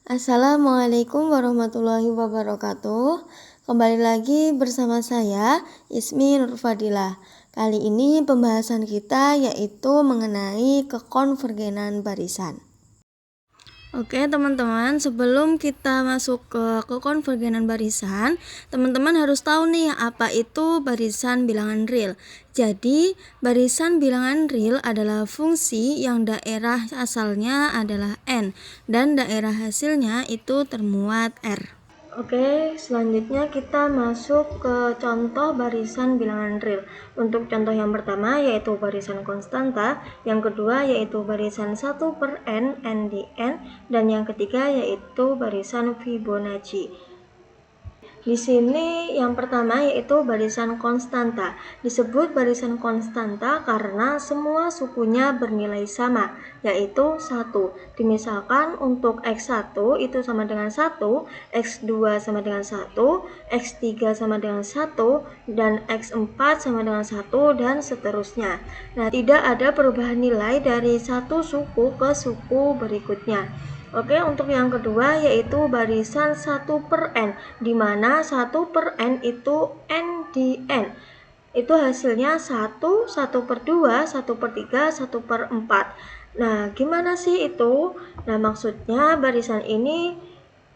Assalamualaikum warahmatullahi wabarakatuh. Kembali lagi bersama saya, Ismi Nurfadilah. Kali ini pembahasan kita yaitu mengenai kekonvergenan barisan. Oke teman-teman, sebelum kita masuk ke kekonvergenan barisan, teman-teman harus tahu nih apa itu barisan bilangan real. Jadi, barisan bilangan real adalah fungsi yang daerah asalnya adalah n dan daerah hasilnya itu termuat r. Oke, selanjutnya kita masuk ke contoh barisan bilangan real. Untuk contoh yang pertama yaitu barisan konstanta, yang kedua yaitu barisan 1/n di n, dan yang ketiga yaitu barisan Fibonacci. Di sini yang pertama yaitu barisan konstanta. Disebut barisan konstanta karena semua sukunya bernilai sama, yaitu 1. Dimisalkan untuk X1 itu sama dengan 1, X2 sama dengan 1, X3 sama dengan 1, dan X4 sama dengan 1, dan seterusnya. Nah, tidak ada perubahan nilai dari satu suku ke suku berikutnya. Oke, untuk yang kedua yaitu barisan 1/n, di mana 1/n itu n di n. Itu hasilnya 1, 1/2, 1/3, 1/4. Nah, gimana sih itu? Nah, maksudnya barisan ini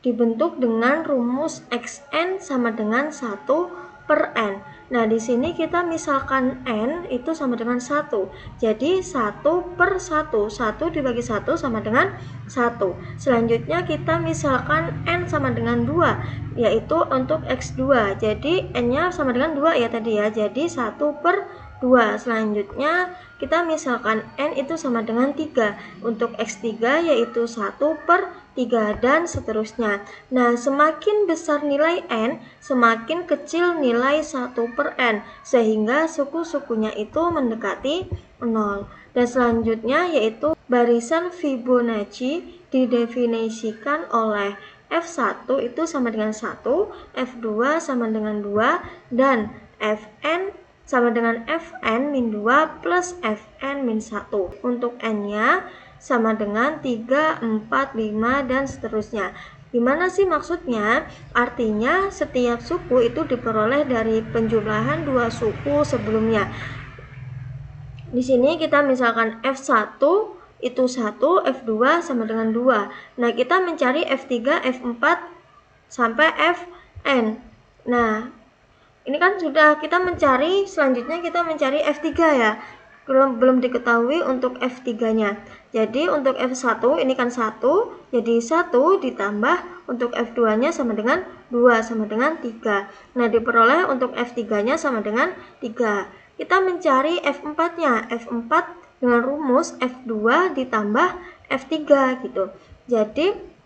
dibentuk dengan rumus xn sama dengan 1/n. Nah, di sini kita misalkan n itu sama dengan 1. Jadi 1/1. 1 dibagi 1 sama dengan 1. Selanjutnya kita misalkan n sama dengan 2, yaitu untuk x2. Jadi n-nya sama dengan 2 ya tadi ya. Jadi 1/2. Selanjutnya kita misalkan n itu sama dengan 3. Untuk x3 yaitu 1/3, dan seterusnya. Nah, semakin besar nilai n, semakin kecil nilai 1/n, sehingga suku-sukunya itu mendekati 0. Dan selanjutnya yaitu barisan Fibonacci didefinisikan oleh F1 itu sama dengan 1, F2 sama dengan 2, dan Fn sama dengan Fn-2 plus Fn-1. Untuk n-nya sama dengan 3, 4, 5, dan seterusnya. Gimana sih maksudnya? Artinya setiap suku itu diperoleh dari penjumlahan dua suku sebelumnya. Di sini kita misalkan F1 itu 1, F2 sama dengan 2. Nah, kita mencari F3, F4 sampai Fn. Nah, ini kan sudah kita mencari, selanjutnya kita mencari F3 ya. Belum diketahui untuk F3-nya. Jadi untuk F1 ini kan 1, jadi 1 ditambah untuk F2-nya sama dengan 2 sama dengan 3. Nah, diperoleh untuk F3-nya sama dengan 3. Kita mencari F4-nya. F4 dengan rumus F2 ditambah F3 gitu. Jadi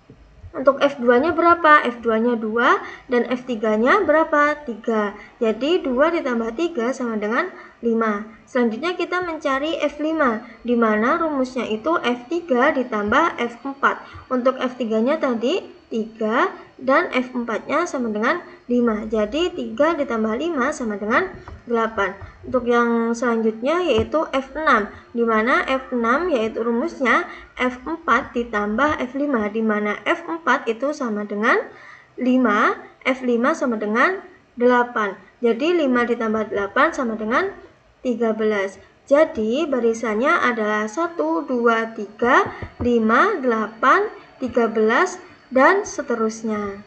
untuk F2-nya berapa? F2-nya 2 dan F3-nya berapa? 3. Jadi 2 ditambah 3 sama dengan 5. Selanjutnya kita mencari F5, di mana rumusnya itu F3 ditambah F4. Untuk F3-nya tadi 3 dan F4-nya sama dengan 5. Jadi 3 ditambah 5 sama dengan 8. Untuk yang selanjutnya yaitu F6, di mana F6 yaitu rumusnya F4 ditambah F5, di mana F4 itu sama dengan 5, F5 sama dengan 8. Jadi 5 ditambah 8 sama dengan 13. Jadi barisannya adalah 1, 2, 3, 5, 8, 13, dan seterusnya.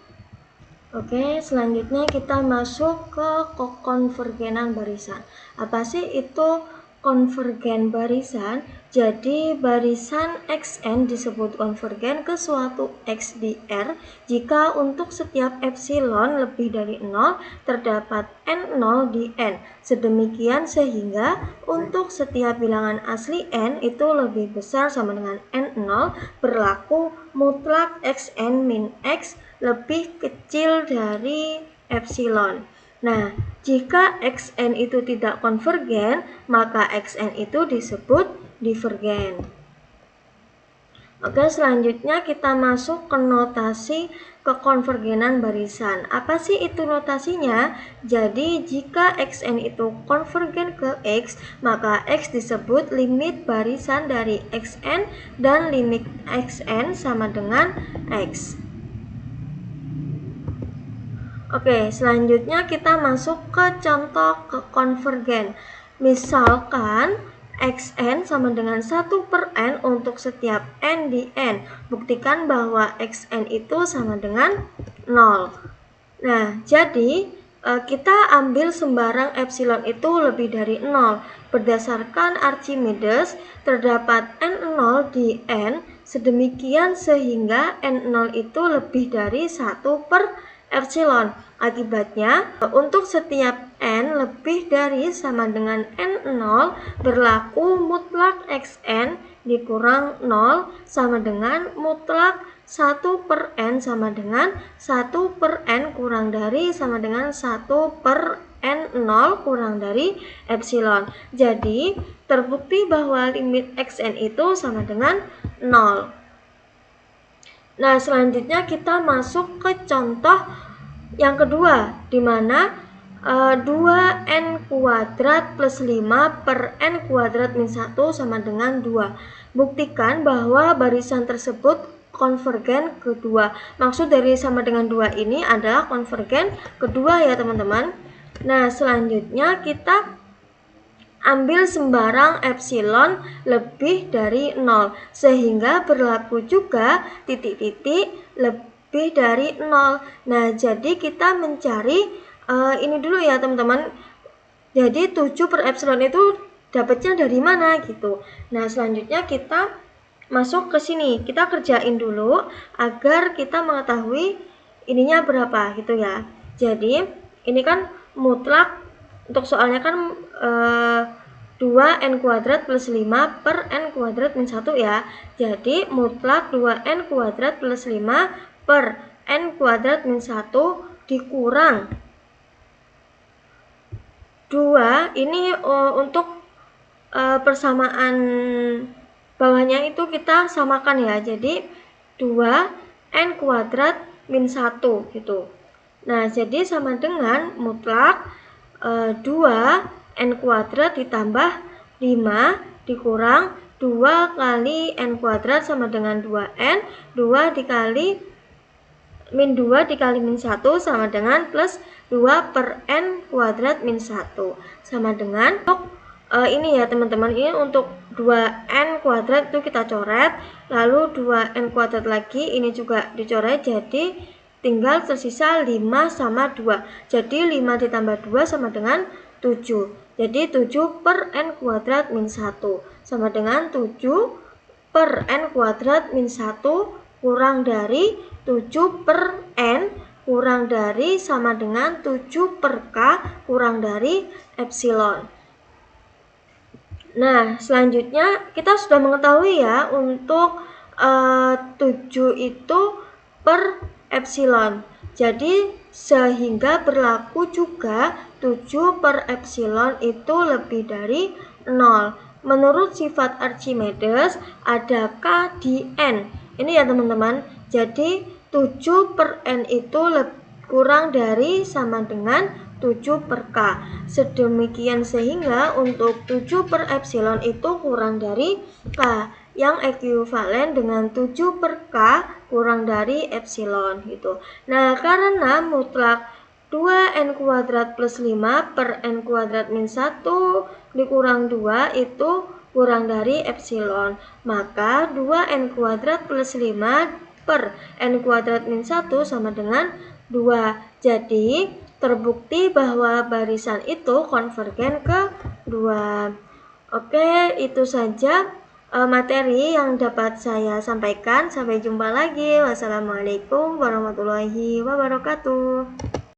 Oke, selanjutnya kita masuk ke kekonvergenan barisan. Apa sih itu konvergen barisan? Jadi barisan xn disebut konvergen ke suatu x di R jika untuk setiap epsilon lebih dari 0 terdapat n0 di n. Sedemikian sehingga untuk setiap bilangan asli n itu lebih besar sama dengan n0 berlaku mutlak xn min x lebih kecil dari epsilon. Nah, jika xn itu tidak konvergen, maka xn itu disebut divergen. Oke, selanjutnya kita masuk ke notasi kekonvergenan barisan. Apa sih itu notasinya? Jadi, jika xn itu konvergen ke x, maka x disebut limit barisan dari xn dan limit xn sama dengan x. Oke, selanjutnya kita masuk ke contoh konvergen. Misalkan xn sama dengan 1/n untuk setiap n di n. Buktikan bahwa xn itu sama dengan 0. Nah, jadi kita ambil sembarang epsilon itu lebih dari 0. Berdasarkan Archimedes, terdapat n0 di n sedemikian sehingga n0 itu lebih dari 1 per epsilon. Akibatnya, untuk setiap n lebih dari sama dengan n0 berlaku mutlak xn dikurang 0 sama dengan mutlak 1 per n sama dengan 1 per n kurang dari sama dengan 1 per n0 kurang dari epsilon. Jadi, terbukti bahwa limit xn itu sama dengan 0. Nah, selanjutnya kita masuk ke contoh yang kedua, di mana 2n kuadrat plus 5 per n kuadrat min 1 sama dengan 2. Buktikan bahwa barisan tersebut konvergen kedua. Maksud dari sama dengan 2 ini adalah konvergen kedua ya teman-teman. Nah, selanjutnya kita ambil sembarang epsilon lebih dari 0 sehingga berlaku juga titik-titik lebih dari 0. Nah, jadi kita mencari ini dulu ya teman-teman. Jadi 7 per epsilon itu dapatnya dari mana gitu. Nah, selanjutnya kita masuk ke sini. Kita kerjain dulu agar kita mengetahui ininya berapa gitu ya. Jadi, ini kan mutlak, untuk soalnya kan 2n kuadrat plus 5 per n kuadrat min 1 ya. Jadi, mutlak 2n kuadrat plus 5 per n kuadrat min 1 dikurang 2. Ini untuk persamaan bawahnya itu kita samakan ya. Jadi 2n kuadrat min 1 gitu. Nah, jadi sama dengan mutlak 2n kuadrat ditambah 5 dikurang 2 kali n kuadrat sama dengan 2n. 2 dikali min 2 dikali min 1 sama dengan plus 2 per n kuadrat min 1 sama dengan untuk ini ya teman-teman, ini untuk 2n kuadrat itu kita coret, lalu 2n kuadrat lagi ini juga dicoret, jadi tinggal tersisa 5 sama 2. Jadi 5 ditambah 2 sama dengan 7. Jadi 7 per n kuadrat min 1 sama dengan 7 per n kuadrat min 1 kurang dari 7 per n kurang dari sama dengan 7 per k kurang dari epsilon. Nah, selanjutnya kita sudah mengetahui ya untuk 7 itu per epsilon. Jadi sehingga berlaku juga 7 per epsilon itu lebih dari 0. Menurut sifat Archimedes ada k di n. Ini ya teman-teman. Jadi 7 per n itu kurang dari sama dengan 7 per k. Sedemikian sehingga untuk 7 per epsilon itu kurang dari k, yang ekuivalen dengan 7 per k kurang dari epsilon gitu. Nah, karena mutlak 2n kuadrat plus 5 per n kuadrat min 1 dikurang 2 itu kurang dari epsilon, maka 2n kuadrat plus 5 per n kuadrat min 1 sama dengan 2. Jadi terbukti bahwa barisan itu konvergen ke 2. Oke, itu saja materi yang dapat saya sampaikan. Sampai jumpa lagi. Wassalamualaikum warahmatullahi wabarakatuh.